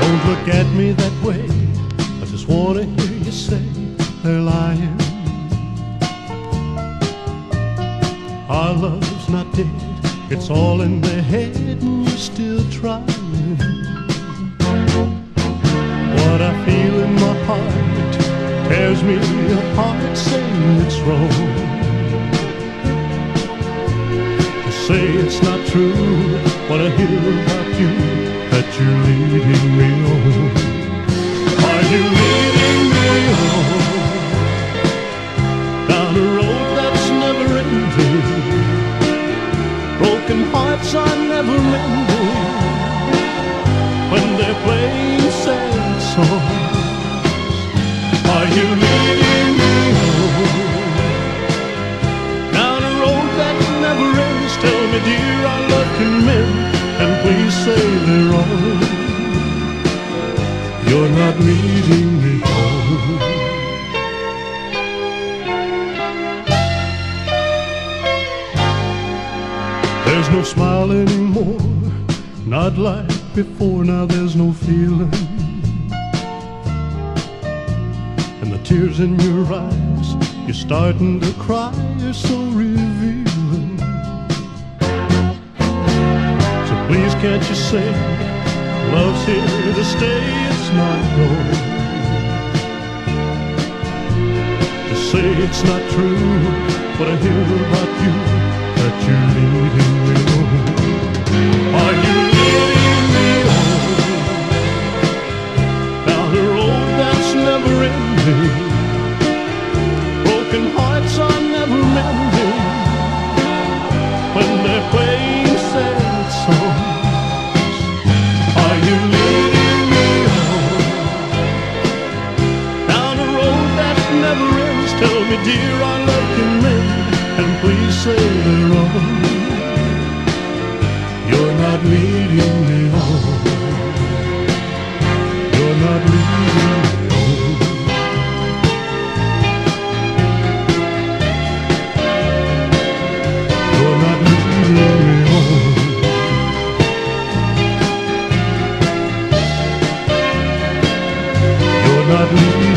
Don't look at me that way. I just wanna hear you say they're lying. Our love's not dead, it's all in their head and you're still trying. What I feel in my heart tears me apart, saying it's wrong. To say it's not true, what I hear about you, that you're leading me on. Are you leading me on down a road that's never ending? Broken hearts are never mending when they're playing sad songs. Are you leading me home down a road that never ends? Tell me, dear, our love can mend, and please say they're wrong. You're not leading me home. There's no smile anymore, not like before. Now there's no feeling, and the tears in your eyes, you're starting to cry, you're so revealing. So please can't you say love's here to stay, it's not gone. To say it's not true, what I hear about you, that you're leading me on. Are you leading me on down a road that's never ending? Broken hearts are never mending when they're playing sad songs. Are you leading me on down a road that never ends? Tell me, dear, our love can mend, and please say they're wrong. You're not leading me on. You're not leading me on. You're not leading me on. You're not leading me on.